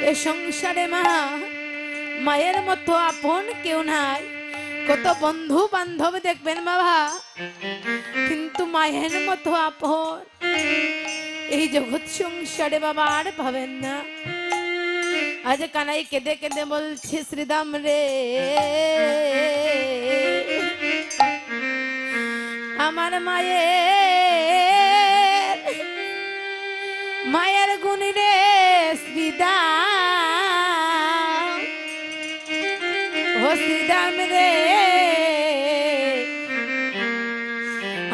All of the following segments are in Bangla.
এ সংসারে মা মায়ের মতো আপন কেউ নাই। কত বন্ধু বান্ধব দেখবেন বাবা, কিন্তু মায়ের মতো আপন এই জগৎ সংসারে বাবা আর পাবেন না। আজ কানাই কেঁদে কেঁদে বলছে শ্রীদাম রে, আমার মায়ের মায়ের গুণ রে শ্রীদাম, ও শ্রীদাম রে,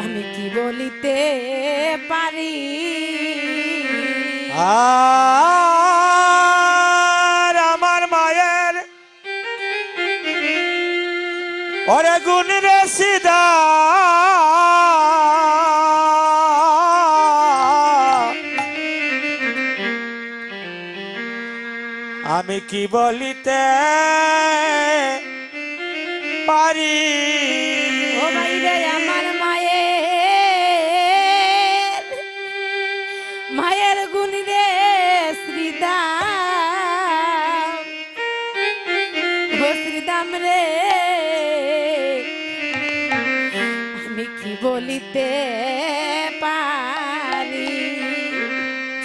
আমি কি বলিতে পারি। আর আমার মায়ের ওরে গুণ রে শ্রীদাম, আমি কি বলিতে পারি। ও ভাই রে আমার মায়ের মায়ের গুণ রে শ্রীদাম, ও শ্রীদাম রে, আমি কি বলিতে পারি।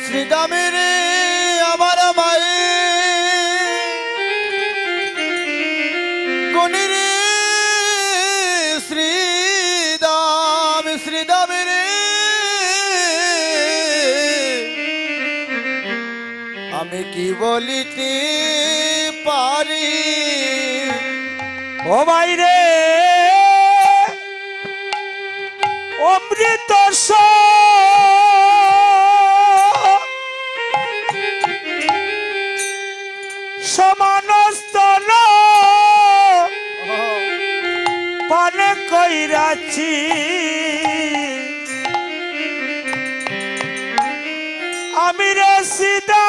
শ্রীদামের আমার মায়ে গুণের শ্রীদাম, শ্রীদামের আমি কি বলিতে পারি। ও বাইরে অমৃত সমান স্তন পান কইরাছি, আমি রে শ্রীদাম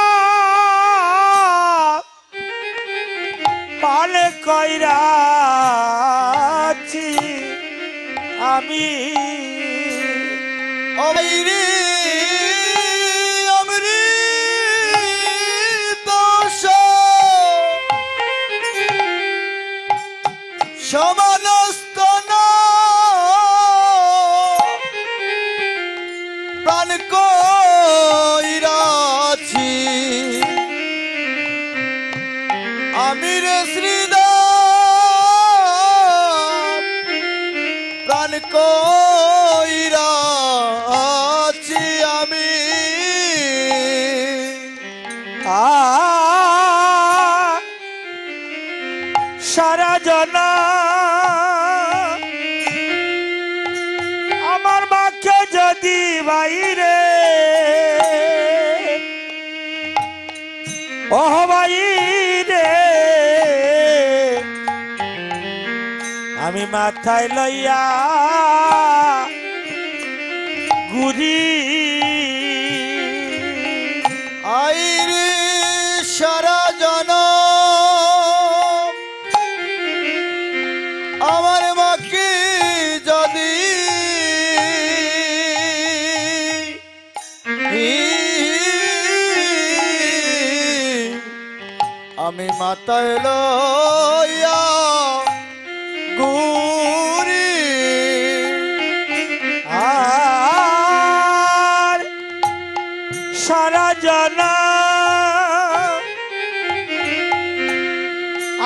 পান কইরাছি, আমি অমৃত সমান স্তন প্রাণ কইরাছি, আমি রে শ্রীদাম প্রাণ কইরাছি, আমি সারা জনা আমার মাকে যদি বাইরে ও বাইরে আমি মাথায় লইয়া ঘুরি, আইরে সারা জনম আমার মাকে যদি আমি মাথায় লইয়া ঘুরি, আর সারা জনা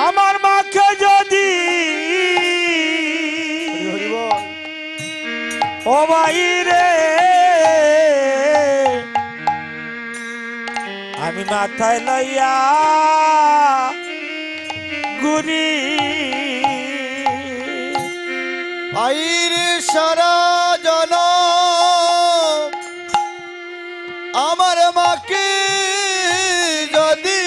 আমার মাকে যদি ও বাইরে আমি মাথায় লইয়া ঘুরি, আইরে সারা জনম আমার মাকে যদি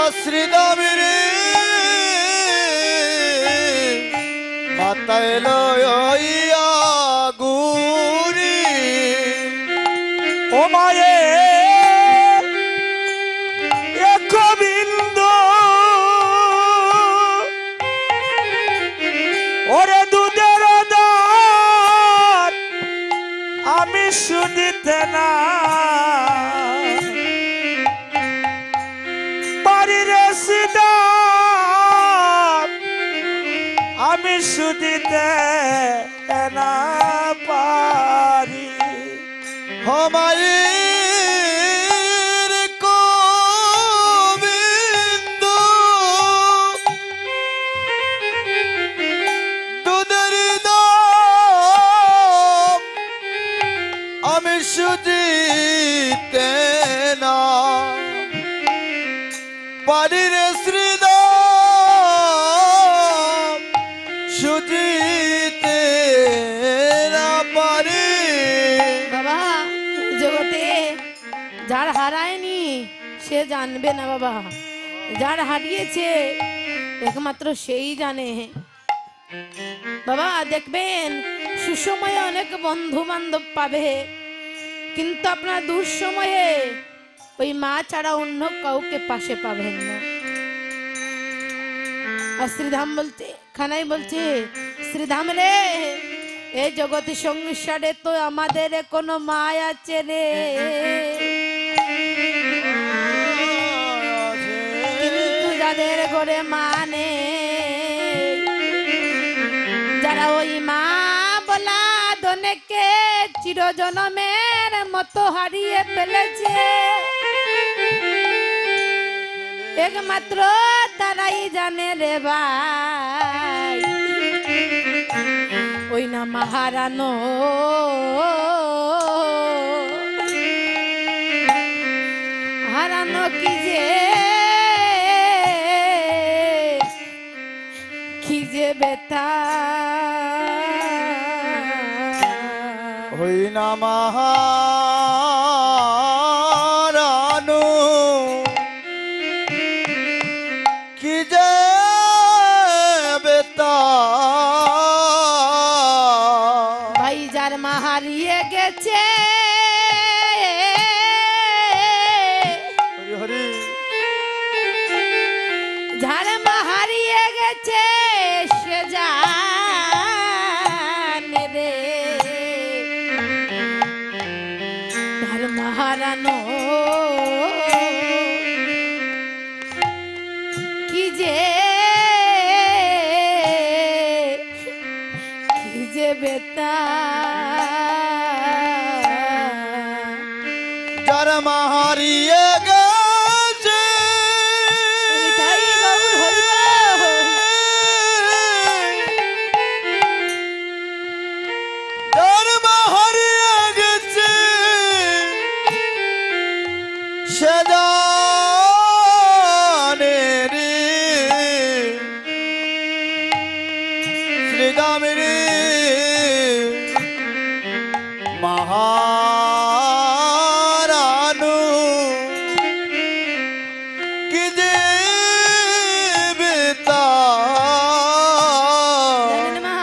অশ্রীদামের মাথায় লইয়া ঘুরি, ও মায়ে এক বিন্দু ওরে দুধের দাঁত আমি সুদিতে না পারি রে শ্রীদাম আমি সুদিতে না পারি হমায়ের গোবিন্দ দুধের দাম আমি সুজিতে না পারি রে শ্রীদাম সুজিতে না পারি। বাবা জগতে যার হারায়নি সে জানবে না বাবা, যার হারিয়েছে একমাত্র সেই জানে। বাবা দেখবেন সুসময়ে অনেক বন্ধু বান্ধব পাবে, কিন্তু আপনার দুঃসময়ে ওই মা ছাড়া অন্য কাউকে পাশে পাবেন না। আর শ্রীধাম বলছে, খানাই বলছে, শ্রীধাম রে এই জগৎ সংসারে তো আমাদের কোনো মা আছে রে, কিন্তু যাদের ঘরে মা নেই, যারা ওই মা বলা দনেকে চিরজনমের মতো হারিয়ে ফেলেছে, একমাত্র তারাই জানে রে ভাই ওই না মাহারানো হারানো কি যে বেতা হই না মাহারানো কি যে বেতা ভাই যার মা হারিয়ে গেছে হরি হরি যার মা হারিয়ে গেছে সে জানে রে তার মা হারানো কি যে বেতা যার মা হারিয়ে গেছে তাই গৌর হরিবল। যার মা হারিয়ে গেছে সে জানে রে শ্রীদামের মাহারানু কি যে বেতা জানেন মা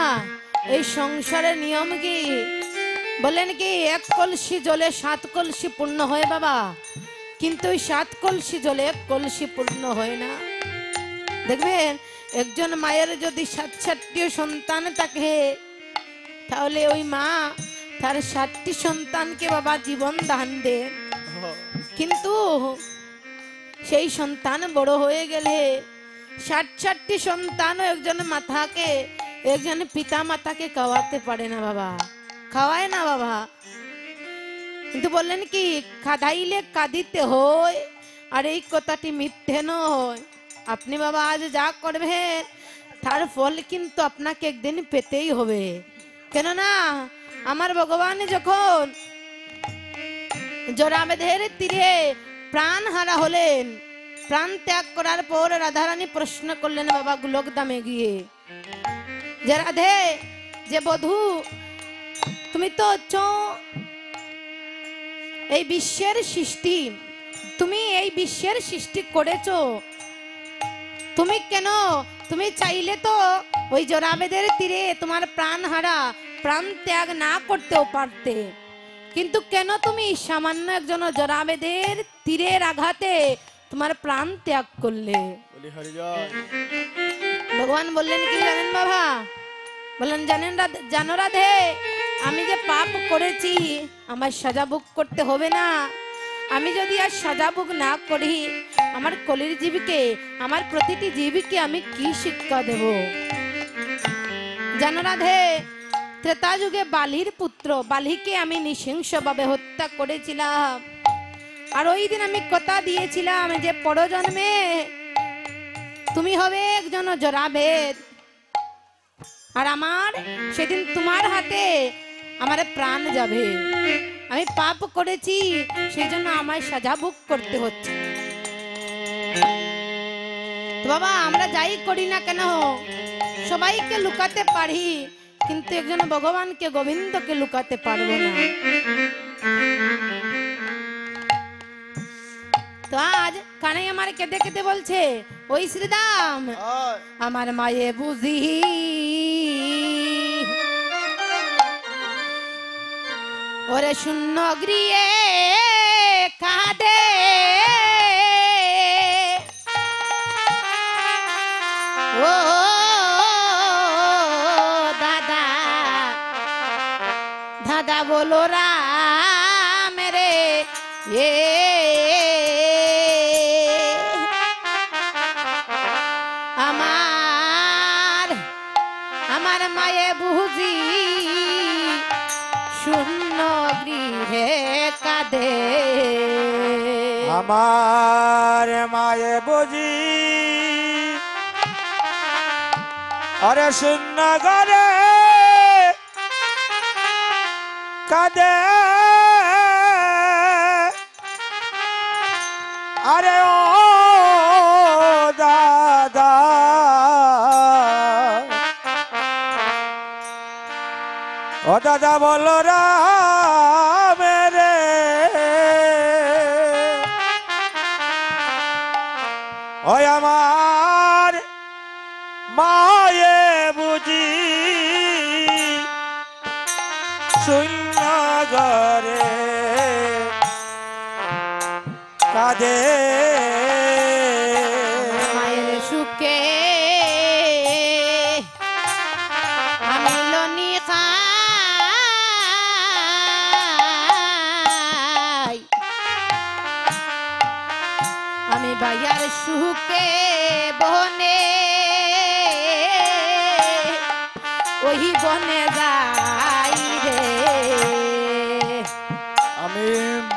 এই সংসারের নিয়ম কি বলেন কি এক কলসি জলে 7 কলসি পূর্ণ হয় বাবা, কিন্তু ওই 7 কলসি জলে 1 কলসি পূর্ণ হয় না। দেখবেন একজন মায়ের যদি 7টি সন্তান থাকে তাহলে ওই মা তার 7টি সন্তানকে বাবা জীবন দান দেন, কিন্তু সেই সন্তান বড় হয়ে গেলে 60টি সন্তান একজন মাতাকে একজন পিতা মাতাকে খাওয়াতে পারে না বাবা, খাওয়ায় না বাবা। কিন্তু বললেন কি খাদাইলে কাঁদিতে হয়, আর এই কথাটি মিথ্যে নয়। আপনি বাবা আজ যা করবেন তার ফল কিন্তু আপনাকে একদিন পেতেই হবে, কেননা আমার ভগবান যখন জরাবেদের তীরে প্রাণ হারা হলেন, প্রাণ ত্যাগ করার পর রাধারানী প্রশ্ন করলেন বাবা গোলকধামে গিয়ে, যে রাধে যে বধূ তুমি তো হচ্ছ এই বিশ্বের সৃষ্টি, তুমি এই বিশ্বের সৃষ্টি করেছো, তুমি কেন তুমি চাইলে তো ওই জরাবেদের তীরে তোমার প্রাণ হারা প্রাণ ত্যাগ না করতেও পারতে, কিন্তু কেন তুমি সামান্য একজন জরাবেদের তীরের আঘাতে তোমার প্রাণ ত্যাগ করলে? ভগবান বললেন কি জানেন বাবা, বললেন জানেন জানো রাধে আমি যে পাপ করেছি আমার সাজা ভোগ করতে হবে না? আমি যদি আর সাজা ভোগ না করি আমার কলির জীবকে, আমার প্রতিটি জীবকে আমি কি শিক্ষা দেব? জানো রাধে, ত্রেতা যুগে বালির পুত্র বালিকে আমি নৃশংসভাবে হত্যা করেছিলাম। আর ওই দিন আমি কথা দিয়েছিলাম যে পরজন্মে তুমি হবে একজন জরাবেদ, আর আমার সেদিন তোমার হাতে আমার প্রাণ যাবে। আমি পাপ করেছি, সেই জন্য আমায় সাজা ভোগ করতে হচ্ছে। তো বাবা, আমরা যাই করি না কেন সবাইকে লুকাতে পারি, কিন্তু একজন ভগবানকে, গোবিন্দকে লুকাতে পারবো না। তো আজ কানাই আমার কেঁদে কেঁদে বলছে, ওই শ্রীদাম আমার মায়ে বুঝি ওরে শূন্য গৃহে কাঁদে, ও দাদা দাদা বলো রাম রে, আমার মায়ে বুঝি শূন্য গৃহে কাঁদে, আমার মায়ে বুঝি আরে শূন্য ঘরে কাঁদে, আরে ও দাদা ও দাদা বলো রাম রে, ওই আমার মায়ে বুঝি শূন্য ঘরে কাঁদে, মায়ের সুখে আমি লনি খাই, আমি ভাইয়ার সুখে বনে ওই বনে যাই রে, আমি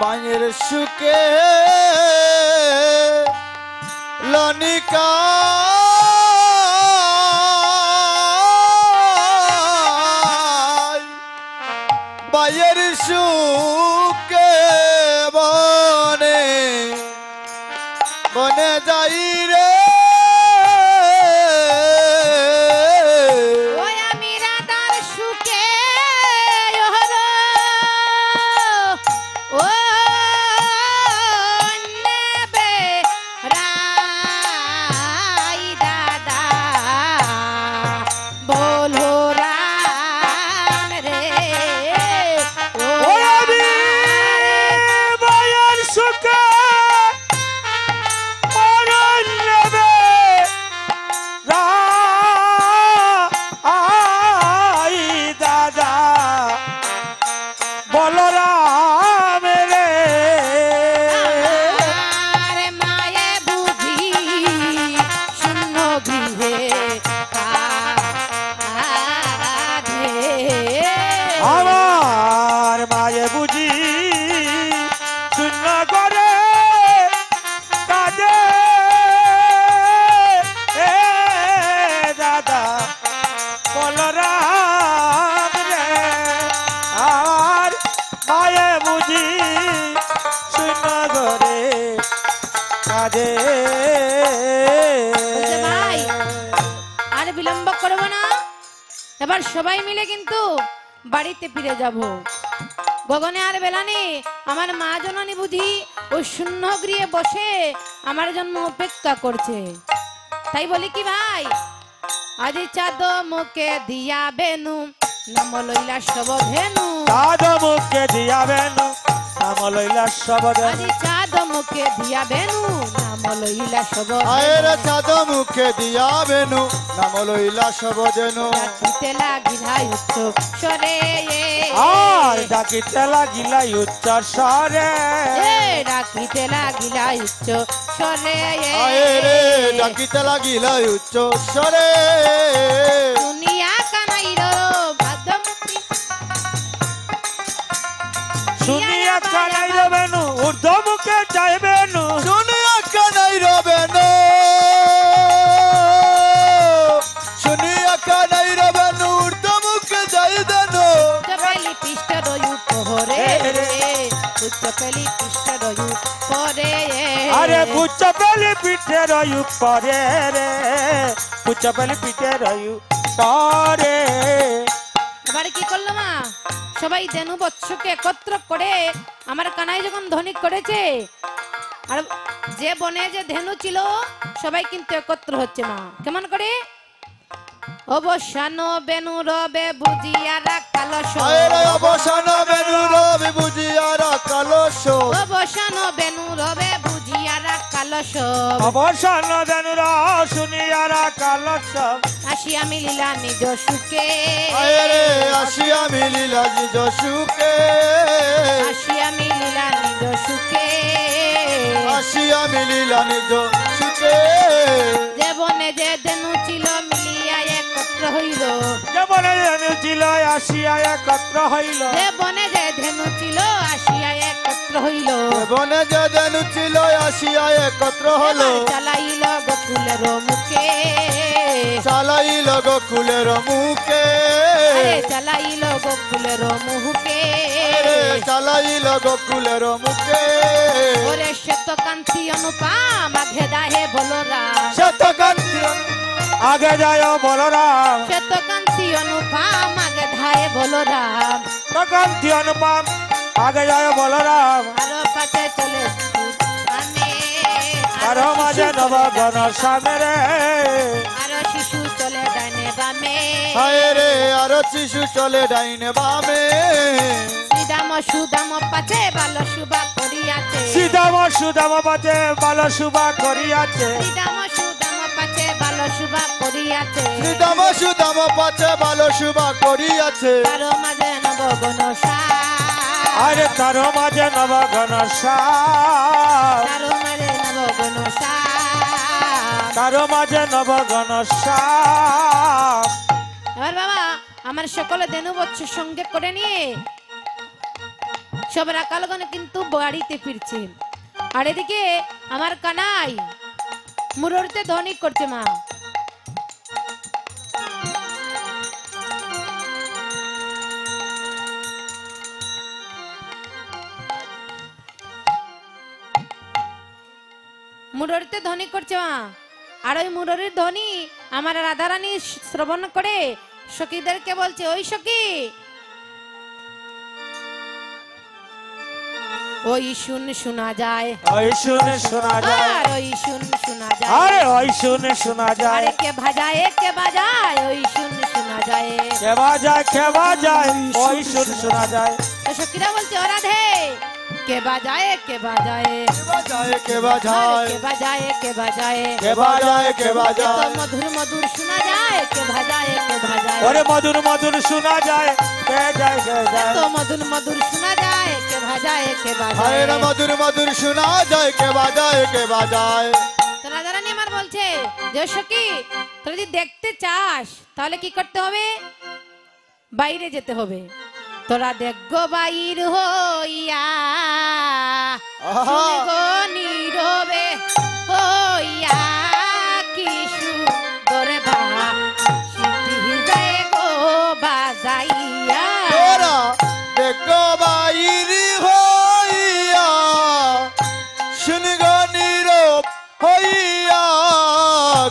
বাঁয়ের সুখে লনিকা বাঁয়ের সুখে বনে বনে যাই রে, ওই আমি রাধার সুখে ও নেবে রাই দাদা বলো রাম রে, ও ওই আমি মায়ের সুখে মরণ নেবে রাই দাদা বলো রাম রে, আমার মায়ে বুঝি শূন্য গৃহে কাঁদে, আমার মায়ে বুঝি শূন্য করে কাঁদে, এ দাদা বলো রাম রে, আর মায়ে বুঝি শূন্য করে কাঁদে, বলছে, ভাই আর বিলম্ব করবো না, এবার সবাই মিলে কিন্তু বাড়িতে ফিরে যাব। গগনে আর বেলা নেই, আমার মা জননী বুঝি ওই শূন্য গৃহে বসে আমার জন্য অপেক্ষা করছে। তাই বলি কি ভাই, আজি চাঁদ মুখে দিয়া বেনু নাম লইলা সব ধেনু, চাঁদ মুখে দিয়া বেনু নাম লইলা সব ধেনু, আজি চাঁদ মুখে মুখে দিয়া বেনু নাম লইলা সব আয়ের চাঁদ মুখে দিয়া বেনু নাম লইলা সব যেন ডাকিতে লাগিলাই উচ্চ স্বরে আর ডাকিতে লাগিলাই উচ্চ স্বরে ডাকিতে লাগিলাই উচ্চ স্বরে আয়ের ডাকিতে লাগিলা উচ্চ স্বরে দুনিয়া কানাইর বাদমুক্তি শুনিয়া কানাই রবেনু ঊর্ধ্ব মুখে যাইবেনু শুনিয়া কানাই রবেনু শুনিয়া কানাই রবেনু ঊর্ধ্ব মুখে যাই দেনু উচ্চপেলি পৃষ্ঠ রয়ু পহরে উচ্চপেলি পৃষ্ঠ রয়ু পরে আরে পুচ্ছ পেলি পিঠে রয়ু পরে রে পুচ্ছ পেলি পিঠে রয়ু পরে এবারে কি করলো মা সবাই দেনু বৎসকে একত্র করে আমার কানাই যখন ধ্বনি করেছে আর যে বনে যে ধেনু ছিল সবাই কিন্তু একত্র হচ্ছে মা কেমন করে অবসান বেনু রবে বুঝিয়া রাখালস আয়ের অবসান বেনু রবি বুঝিয়া রাখালস অবসান বেনু রবে বুঝিয়া রাখালস অবসান বেনুর শুনিয়া রাখালস আসিয়া মিলিলা নিজ সুখে আয়ের আসিয়া মিলিলা নিজ সুখে আসিয়া মিলিলা নিজ সুখে আসিয়া মিলিলা নিজ সুখে যে বনে যে ধেনু ছিল মিলিয়া একত্র হইল যেমন ধেনু ছিল আসিয়া একত্র হইল যে বনে যে ধেনু ছিল আসিয়া একত্র হইল বনে যে ধেনু ছিল আসিয়া একত্র হলো চালাইল গোকুলের মুখে চালাইল গোকুলের মুখে চালাইল গোকুলের মুখে চালাইল গোকুলের মুখে ওরে শ্বেতকান্তি অনুপাম আঘে দাহে বলরাম শতকান্তি আগে যায় বলরাম শ্বেতকান্তি অনুপাম আগে ধায়ে বলরাম শতকান্তি অনুপম আগে যায় বলরাম আরো পাশে চলে সুদানে, আরো মাঝে নবগণ স্বামী রে আরো শিশু চলে ডাইনে বামে হায় রে আর শিশু চলে ডাইনে বামে শ্রীদাম সুদাম পাছে ভালো শুভা করিয়াছে শ্রীদাম সুদাম পাচে বাল শুভা করিয়াছে শ্রীদাম সুদাম পাছে ভালো শুভা করিয়াছে শ্রীদাম সুদাম পাছে ভালো শুভা করিয়াছে তারো মাঝে নবগণ আরে তার মাঝে নবগণ সাপ তারো মাঝে নবগণ তার মাঝে নবগণ সাপ এবার বাবা আমার সকলে দেনু বৎসর সঙ্গে করে নিয়ে সব রাকালগণ কিন্তু বাড়িতে ফিরছে আর এদিকে আমার কানাই মুররিতে ধ্বনি করছে মা মুররিতে ধ্বনি করছে মা আর ওই মুররির ধ্বনি আমার রাধারানী শ্রবণ করে সখীদেরকে বলছে ওই সখী ওই শুন শোনা যায় ওই শুনে শোনা যায় আর ওই শুন শোনা যায় আরে ওই শুনে শোনা যায় আরে কে বাজায় ওই শুন শোনা যায় খেবা যায় ওই শুনে শোনা যায় তো সখীরা বলছে ও রাধে কে বাজায় কে বাজায় কে বাজায় কে বাজায় কে বাজায় কে তো বাজায় মধুর মধুর শোনা যায় কে বাজায় ওরে মধুর মধুর শোনা যায় কে যায় কে যায় তো মধুর মধুর শোনা যায় কে বাজায় হায় রে মধুর মধুর শোনা যায় কে বাজায় কে বাজায় তো রাধারানী আমার বলছে যে সখী তোরা যদি দেখতে চাস তাহলে কি করতে হবে বাইরে যেতে হবে তোরা দেখগো বাইর হইয়া আহা। শুনগো নীরবে হইয়া কি সুন্দর সিদ্ধি যায় গো বাজাইয়া তোরা দেখো বাইরি হইয়া শুনগ নীরব হইয়া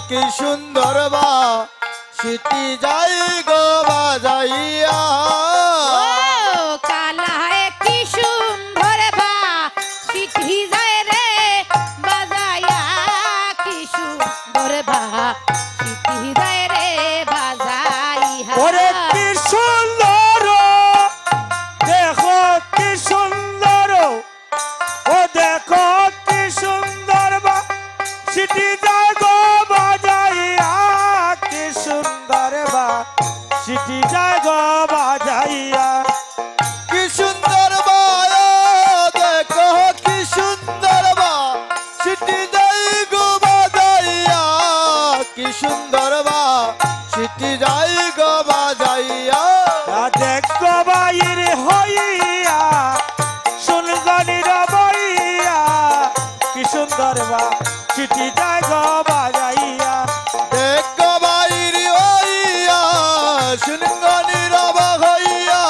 কি সুন্দর বা সিটি যাই গো বাজাইয়া ও কালায় কি সুন্দর সিদ্ধি যায় রে বাজাইয়া কি সুন্দর সিদ্ধি যায় রে বাজাইয়া ওরে কি সুন্দর দেখো কি সুন্দর ও দেখো কি সুন্দর বা সিটি যায় গো বাজাইয়া দেখো বাইরি হইয়া শুনগো নীরব হইয়া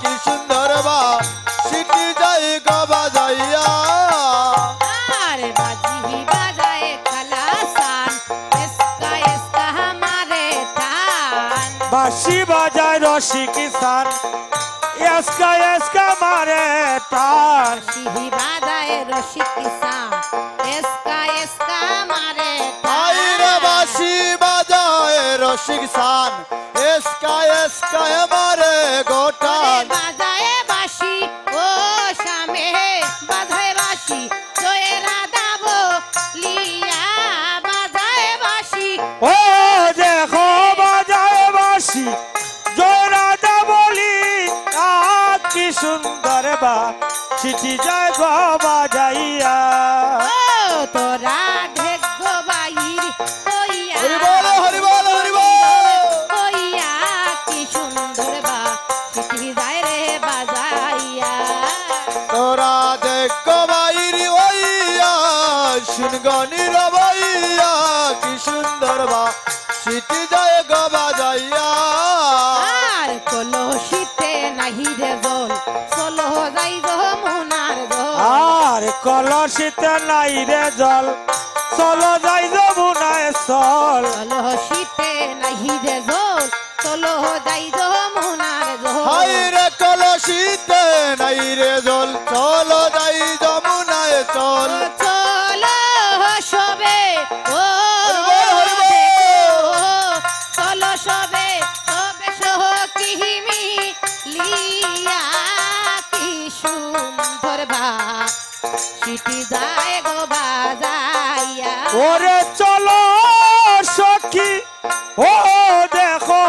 কি সুন্দর বা সিটি যাই গো বাজাইয়া अरे बाजी बाजाए खलासान इसका इसका हमारे तान বাঁশি বাজায় রসিক কিসান এসকা এসকা মারে টান बाजी बाजाए रसिक किसान इसका इसका हमारे আইরে বাঁশি বাজায় রসিক সান এসকা এসকা আমারে গোটান बाजाए बाशी ओ शामे बाजाए बाशी जोएरा दाबो लिया बाजाए बाशी ও দেখো বাজায় বাঁশি জয় রাজা বলি কি সুন্দর বা সিটি যায় গো বাজাইয়া ओ तोरा ढेगो बाईर ओया হরি বল হরি বল হরি বল ওইয়া কি সুন্দর বা সিটি যায় রে বাজাইয়া তোরা দেখো বাইরি হইয়া শুনগো নীরব হইয়া কি সুন্দর বা সিটি যায় গো বাজাইয়া আর কলসিতে নাহি রে জল চলো যাই যমুনার জল আর কলসিতে নাই রে জল চলো যাই যমুনায় চল কলসিতে নাহি রে জল চলো যাই যমুনার জল হাই রে কলসিতে নাই রে জল চলো যাই যমুনায় চল চলো সবে ও হরি বল, হরি বল। চলো সবে সবে সহিমি লিয়া কি সুন্দর বা সিটি যায় গো বাজাইয়া ওরে চলো সখী ও দেখো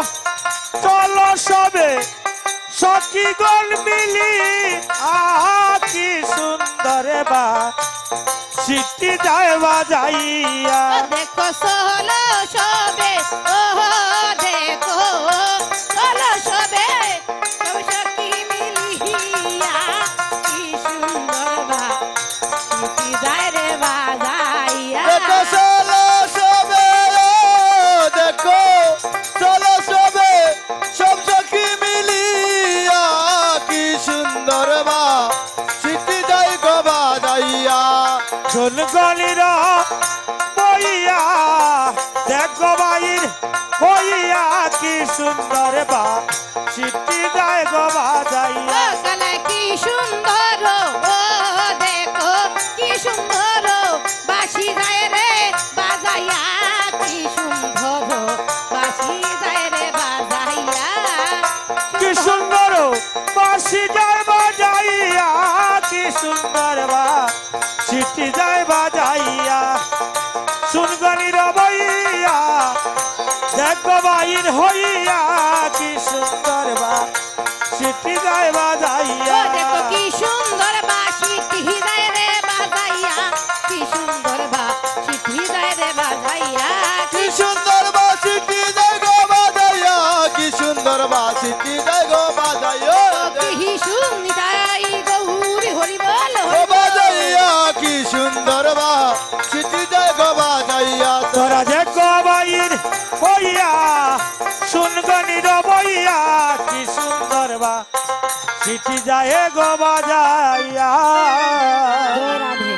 চলো সবে সখী গণ মিলি কি সুন্দর বা সিটি যায় বাজাইয়া দেখো চলো সবে ও দেখো চলো সবে সবে সখী মিলিয়া কি সুন্দর বা সিটি যায় রে বাজাইয়া দেখো চলো সবে দেখো চলো সবে সব সখী মিলিয়া কি সুন্দর বা সিটি যাই গো বাজাইয়া চল গলির বইয়া দেখো বাইর হইয়া কি সুন্দর বা সিটি যায় গো বাজাইয়া কালা কি সুন্দর ও দেখো কি সুন্দর বাঁশি যায় রে বাজাইয়া কি সুন্দর বাঁশি যায় রে বাজাইয়া কি সুন্দর বাঁশি যায় বাজাইয়া কি সুন্দর বা সিটি যায় বাজাইয়া শুনগনি রবইয়া দেখো বাইর হইয়া কি সুন্দর বা সিটি যায় ও বাজাইয়া দেখো কি সুন্দর বাঁশি যায় রে বাজাইয়া কি সুন্দর বাঁশি যায় রে বাজাইয়া কি সুন্দর বা সিটি যাই গো বাজাইয়া কি সুন্দর বা সিটি যাই গো বাজাইয়া কি সুন্দর গৌরী হরি বল ও বাজাইয়া কি সুন্দর বা সিটি যাই গো বাজাইয়া তোরা দেখো বাইর হইয়া শুনগনি রবইয়া কি সুন্দর বা সিটি যায় গো বাজাইয়া রাধে